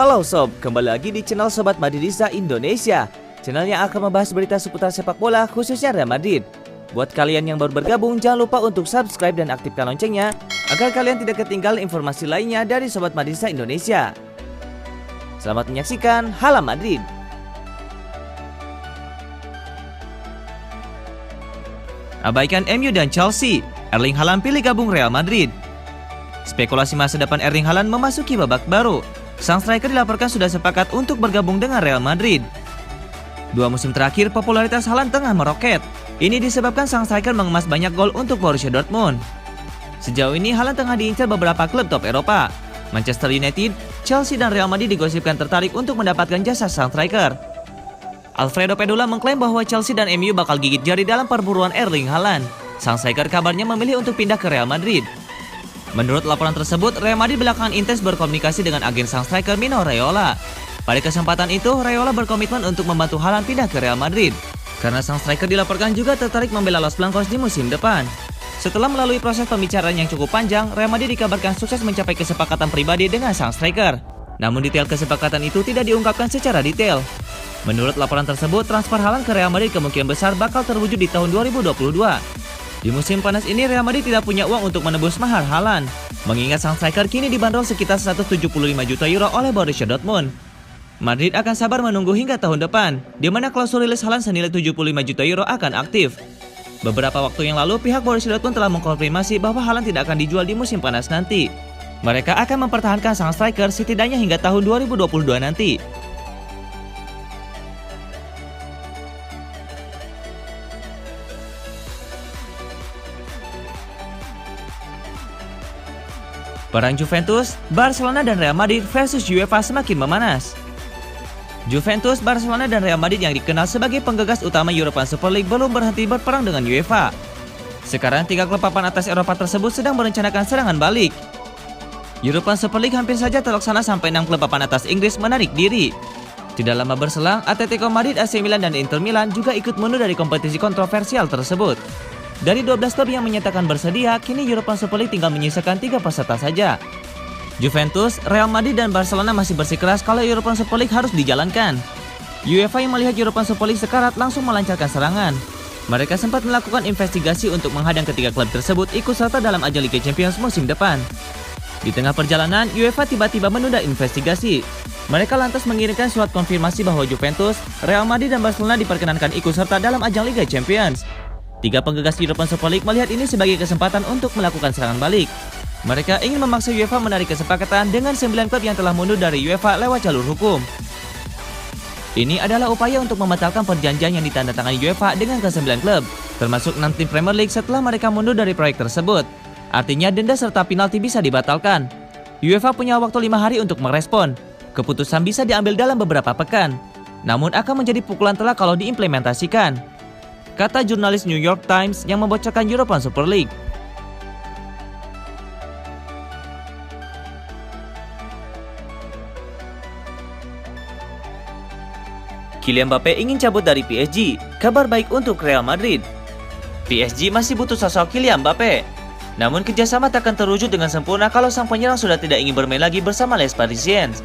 Halo sob, kembali lagi di channel Sobat Madridista Indonesia. Channel yang akan membahas berita seputar sepak bola khususnya Real Madrid. Buat kalian yang baru bergabung, jangan lupa untuk subscribe dan aktifkan loncengnya agar kalian tidak ketinggalan informasi lainnya dari Sobat Madridista Indonesia. Selamat menyaksikan Hala Madrid. Abaikan MU dan Chelsea, Erling Haaland pilih gabung Real Madrid. Spekulasi masa depan Erling Haaland memasuki babak baru. Sang striker dilaporkan sudah sepakat untuk bergabung dengan Real Madrid. 2 musim terakhir, popularitas Haaland tengah meroket. Ini disebabkan sang striker mengemas banyak gol untuk Borussia Dortmund. Sejauh ini, Haaland tengah diincar beberapa klub top Eropa. Manchester United, Chelsea, dan Real Madrid digosipkan tertarik untuk mendapatkan jasa sang striker. Alfredo Pedula mengklaim bahwa Chelsea dan MU bakal gigit jari dalam perburuan Erling Haaland. Sang striker kabarnya memilih untuk pindah ke Real Madrid. Menurut laporan tersebut, Real Madrid belakangan intens berkomunikasi dengan agen sang striker Mino Raiola. Pada kesempatan itu, Raiola berkomitmen untuk membantu Haaland pindah ke Real Madrid. Karena sang striker dilaporkan juga tertarik membela Los Blancos di musim depan. Setelah melalui proses pembicaraan yang cukup panjang, Real Madrid dikabarkan sukses mencapai kesepakatan pribadi dengan sang striker. Namun detail kesepakatan itu tidak diungkapkan secara detail. Menurut laporan tersebut, transfer Haaland ke Real Madrid kemungkinan besar bakal terwujud di tahun 2022. Di musim panas ini, Real Madrid tidak punya uang untuk menebus mahar Haaland. Mengingat sang striker kini dibanderol sekitar 175 juta euro oleh Borussia Dortmund. Madrid akan sabar menunggu hingga tahun depan, di mana klausul rilis Haaland senilai 75 juta euro akan aktif. Beberapa waktu yang lalu, pihak Borussia Dortmund telah mengkonfirmasi bahwa Haaland tidak akan dijual di musim panas nanti. Mereka akan mempertahankan sang striker setidaknya hingga tahun 2022 nanti. Perang Juventus, Barcelona, dan Real Madrid versus UEFA semakin memanas. Juventus, Barcelona, dan Real Madrid yang dikenal sebagai penggagas utama European Super League belum berhenti berperang dengan UEFA. Sekarang 3 klub papan atas Eropa tersebut sedang merencanakan serangan balik. European Super League hampir saja terlaksana sampai 6 klub papan atas Inggris menarik diri. Tidak lama berselang, Atletico Madrid, AC Milan, dan Inter Milan juga ikut mundur dari kompetisi kontroversial tersebut. Dari 12 klub yang menyatakan bersedia, kini European Super League tinggal menyisakan 3 peserta saja. Juventus, Real Madrid, dan Barcelona masih bersikeras kalau European Super League harus dijalankan. UEFA yang melihat European Super League sekarat langsung melancarkan serangan. Mereka sempat melakukan investigasi untuk menghadang ketiga klub tersebut ikut serta dalam ajang Liga Champions musim depan. Di tengah perjalanan, UEFA tiba-tiba menunda investigasi. Mereka lantas mengirimkan surat konfirmasi bahwa Juventus, Real Madrid, dan Barcelona diperkenankan ikut serta dalam ajang Liga Champions. 3 penggagas European Super League melihat ini sebagai kesempatan untuk melakukan serangan balik. Mereka ingin memaksa UEFA menarik kesepakatan dengan 9 klub yang telah mundur dari UEFA lewat jalur hukum. Ini adalah upaya untuk membatalkan perjanjian yang ditandatangani UEFA dengan ke-9 klub, termasuk 6 tim Premier League setelah mereka mundur dari proyek tersebut. Artinya denda serta penalti bisa dibatalkan. UEFA punya waktu 5 hari untuk merespon. Keputusan bisa diambil dalam beberapa pekan, namun akan menjadi pukulan telak kalau diimplementasikan, kata jurnalis New York Times yang membocorkan European Super League. Kylian Mbappe ingin cabut dari PSG, kabar baik untuk Real Madrid. PSG masih butuh sosok Kylian Mbappe. Namun kerjasama takkan terwujud dengan sempurna kalau sang penyerang sudah tidak ingin bermain lagi bersama Les Parisiens.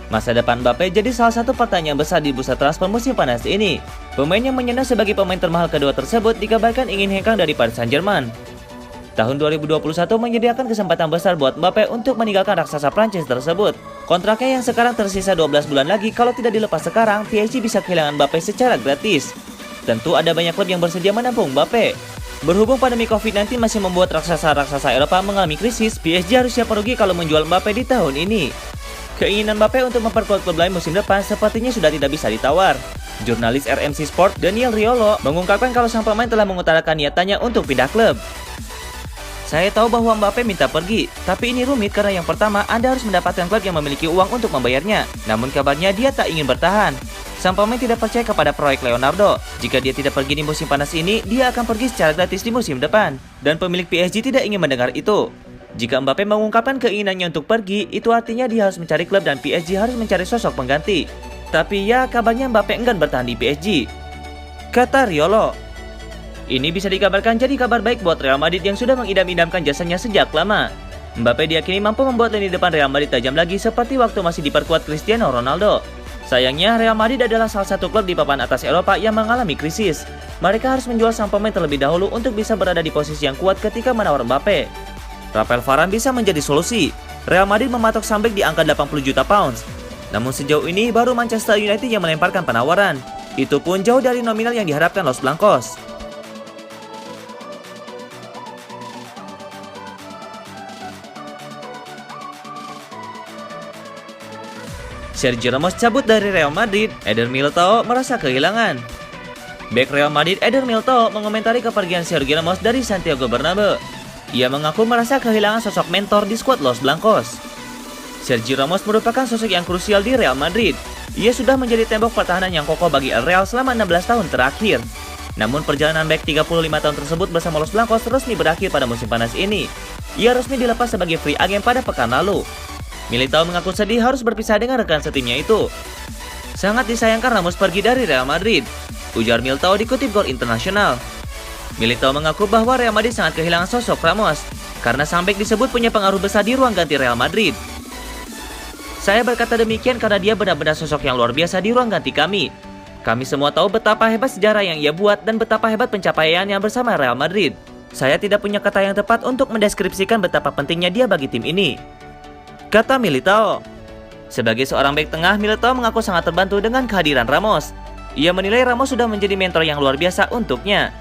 Masa depan Mbappe jadi salah satu pertanyaan besar di bursa transfer musim panas ini. Pemain yang menyandang sebagai pemain termahal kedua tersebut dikabarkan ingin hengkang dari Paris Saint-Germain. Tahun 2021 menyediakan kesempatan besar buat Mbappe untuk meninggalkan raksasa Prancis tersebut. Kontraknya yang sekarang tersisa 12 bulan lagi, kalau tidak dilepas sekarang, PSG bisa kehilangan Mbappe secara gratis. Tentu ada banyak klub yang bersedia menampung Mbappe. Berhubung pandemi COVID-19 masih membuat raksasa-raksasa Eropa mengalami krisis, PSG harus siap merugi kalau menjual Mbappe di tahun ini. Keinginan Mbappe untuk memperkuat klub lain musim depan sepertinya sudah tidak bisa ditawar. Jurnalis RMC Sport Daniel Riolo mengungkapkan kalau sang pemain telah mengutarakan niatannya untuk pindah klub. Saya tahu bahwa Mbappe minta pergi, tapi ini rumit karena yang pertama Anda harus mendapatkan klub yang memiliki uang untuk membayarnya. Namun kabarnya dia tak ingin bertahan. Sang pemain tidak percaya kepada proyek Leonardo. Jika dia tidak pergi di musim panas ini, dia akan pergi secara gratis di musim depan. Dan pemilik PSG tidak ingin mendengar itu. Jika Mbappe mengungkapkan keinginannya untuk pergi, itu artinya dia harus mencari klub dan PSG harus mencari sosok pengganti. Tapi ya, kabarnya Mbappe enggan bertahan di PSG, kata Riolo. Ini bisa dikabarkan jadi kabar baik buat Real Madrid yang sudah mengidam-idamkan jasanya sejak lama. Mbappe diyakini mampu membuat lini depan Real Madrid tajam lagi seperti waktu masih diperkuat Cristiano Ronaldo. Sayangnya, Real Madrid adalah salah satu klub di papan atas Eropa yang mengalami krisis. Mereka harus menjual sang pemain terlebih dahulu untuk bisa berada di posisi yang kuat ketika menawar Mbappe. Rafael Varane bisa menjadi solusi. Real Madrid mematok sang bek di angka 80 juta pounds. Namun sejauh ini baru Manchester United yang melemparkan penawaran. Itu pun jauh dari nominal yang diharapkan Los Blancos. Sergio Ramos cabut dari Real Madrid, Eder Militao merasa kehilangan. Bek Real Madrid Eder Militao mengomentari kepergian Sergio Ramos dari Santiago Bernabeu. Ia mengaku merasa kehilangan sosok mentor di skuad Los Blancos. Sergio Ramos merupakan sosok yang krusial di Real Madrid. Ia sudah menjadi tembok pertahanan yang kokoh bagi El Real selama 16 tahun terakhir. Namun perjalanan bek 35 tahun tersebut bersama Los Blancos resmi berakhir pada musim panas ini. Ia resmi dilepas sebagai free agent pada pekan lalu. Militao mengaku sedih harus berpisah dengan rekan setimnya itu. Sangat disayangkan Ramos pergi dari Real Madrid, ujar Militao dikutip Gol Internasional. Militao mengaku bahwa Real Madrid sangat kehilangan sosok Ramos karena sang bek disebut punya pengaruh besar di ruang ganti Real Madrid. Saya berkata demikian karena dia benar-benar sosok yang luar biasa di ruang ganti kami. Kami semua tahu betapa hebat sejarah yang ia buat dan betapa hebat pencapaiannya bersama Real Madrid. Saya tidak punya kata yang tepat untuk mendeskripsikan betapa pentingnya dia bagi tim ini, kata Militao. Sebagai seorang bek tengah, Militao mengaku sangat terbantu dengan kehadiran Ramos. Ia menilai Ramos sudah menjadi mentor yang luar biasa untuknya.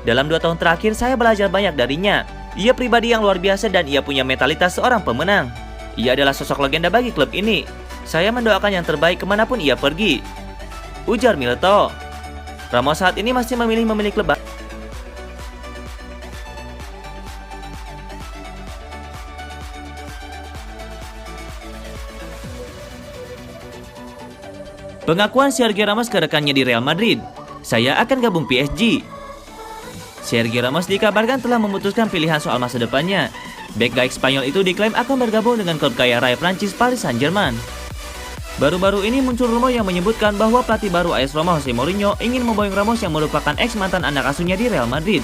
Dalam 2 tahun terakhir, saya belajar banyak darinya. Ia pribadi yang luar biasa dan ia punya mentalitas seorang pemenang. Ia adalah sosok legenda bagi klub ini. Saya mendoakan yang terbaik kemanapun ia pergi, ujar Militao. Ramos saat ini masih memilih klub. Pengakuan Sergio Ramos ke rekannya di Real Madrid, saya akan gabung PSG. Sergio Ramos dikabarkan telah memutuskan pilihan soal masa depannya. Bek gaik Spanyol itu diklaim akan bergabung dengan klub kaya raya Prancis Paris Saint-Germain. Baru-baru ini muncul rumor yang menyebutkan bahwa pelatih baru AS Roma Jose Mourinho ingin memboyong Ramos yang merupakan ex mantan anak asuhnya di Real Madrid.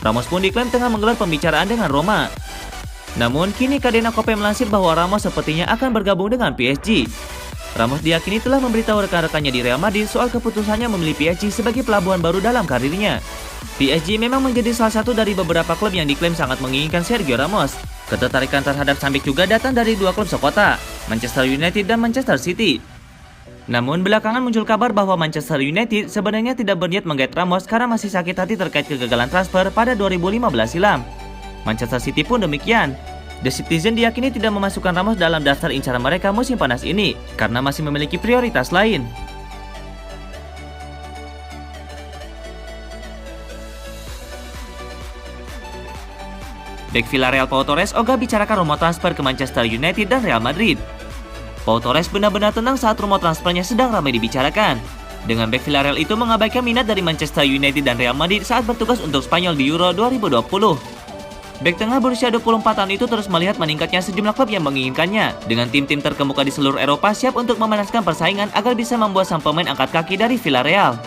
Ramos pun diklaim tengah menggelar pembicaraan dengan Roma. Namun kini Cadena Cope melansir bahwa Ramos sepertinya akan bergabung dengan PSG. Ramos diyakini telah memberitahu rekan-rekannya di Real Madrid soal keputusannya memilih PSG sebagai pelabuhan baru dalam karirnya. PSG memang menjadi salah satu dari beberapa klub yang diklaim sangat menginginkan Sergio Ramos. Ketertarikan terhadap sang bek juga datang dari 2 klub sekota, Manchester United dan Manchester City. Namun belakangan muncul kabar bahwa Manchester United sebenarnya tidak berniat menggait Ramos karena masih sakit hati terkait kegagalan transfer pada 2015 silam. Manchester City pun demikian. The Citizen diyakini tidak memasukkan Ramos dalam daftar incaran mereka musim panas ini karena masih memiliki prioritas lain. Bek Villarreal Pau Torres ogah bicarakan rumor transfer ke Manchester United dan Real Madrid. Pau Torres benar-benar tenang saat rumor transfernya sedang ramai dibicarakan. Dengan bek Villarreal itu mengabaikan minat dari Manchester United dan Real Madrid saat bertugas untuk Spanyol di Euro 2020. Bek tengah berusia 24 tahun itu terus melihat meningkatnya sejumlah klub yang menginginkannya, dengan tim-tim terkemuka di seluruh Eropa siap untuk memanaskan persaingan agar bisa membuat sang pemain angkat kaki dari Villarreal.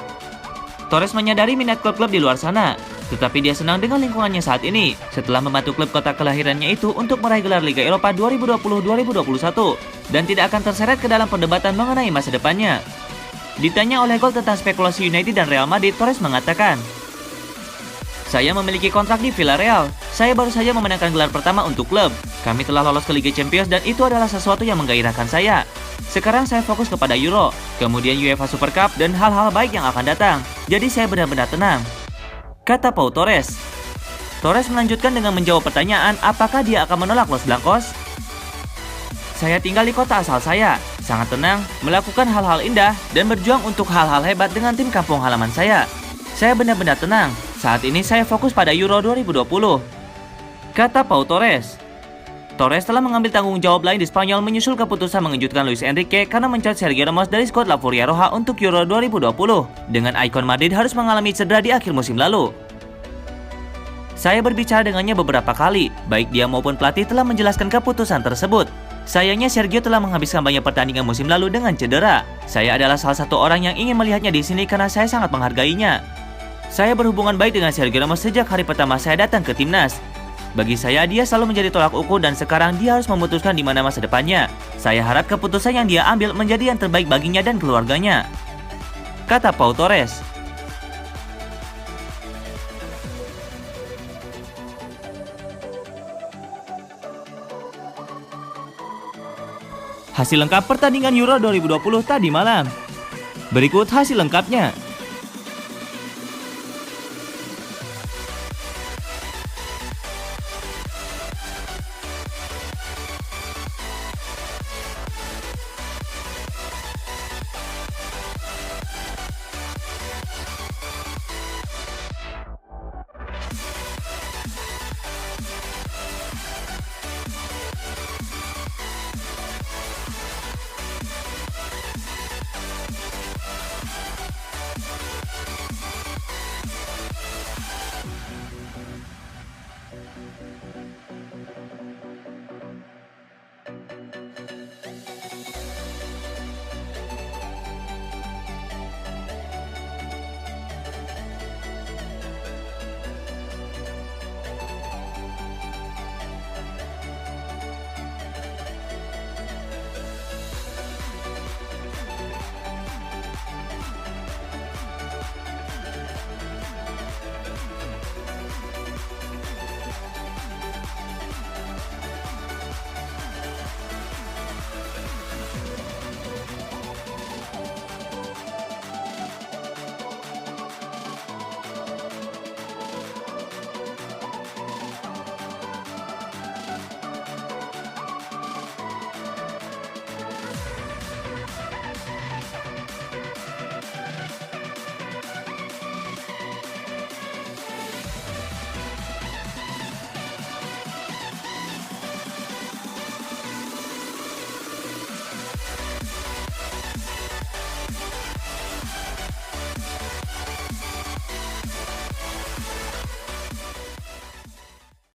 Torres menyadari minat klub-klub di luar sana, tetapi dia senang dengan lingkungannya saat ini setelah membantu klub kota kelahirannya itu untuk meraih gelar Liga Eropa 2020-2021 dan tidak akan terseret ke dalam perdebatan mengenai masa depannya. Ditanya oleh Gol tentang spekulasi United dan Real Madrid, Torres mengatakan, "Saya memiliki kontrak di Villarreal. Saya baru saja memenangkan gelar pertama untuk klub. Kami telah lolos ke Liga Champions dan itu adalah sesuatu yang menggairahkan saya. Sekarang saya fokus kepada Euro, kemudian UEFA Super Cup dan hal-hal baik yang akan datang. Jadi saya benar-benar tenang," kata Pau Torres. Torres melanjutkan dengan menjawab pertanyaan apakah dia akan menolak Los Blancos. "Saya tinggal di kota asal saya, sangat tenang, melakukan hal-hal indah dan berjuang untuk hal-hal hebat dengan tim kampung halaman saya. Saya benar-benar tenang. Saat ini saya fokus pada Euro 2020, kata Pau Torres. Torres telah mengambil tanggung jawab lain di Spanyol menyusul keputusan mengejutkan Luis Enrique karena mencopot Sergio Ramos dari skuad La Furia Roja untuk Euro 2020 dengan ikon Madrid harus mengalami cedera di akhir musim lalu. "Saya berbicara dengannya beberapa kali, baik dia maupun pelatih telah menjelaskan keputusan tersebut. Sayangnya Sergio telah menghabiskan banyak pertandingan musim lalu dengan cedera. Saya adalah salah satu orang yang ingin melihatnya di sini karena saya sangat menghargainya. Saya berhubungan baik dengan Sergio Ramos sejak hari pertama saya datang ke timnas. Bagi saya, dia selalu menjadi tolak ukur dan sekarang dia harus memutuskan di mana masa depannya. Saya harap keputusan yang dia ambil menjadi yang terbaik baginya dan keluarganya, kata Pau Torres. Hasil lengkap pertandingan Euro 2020 tadi malam. Berikut hasil lengkapnya.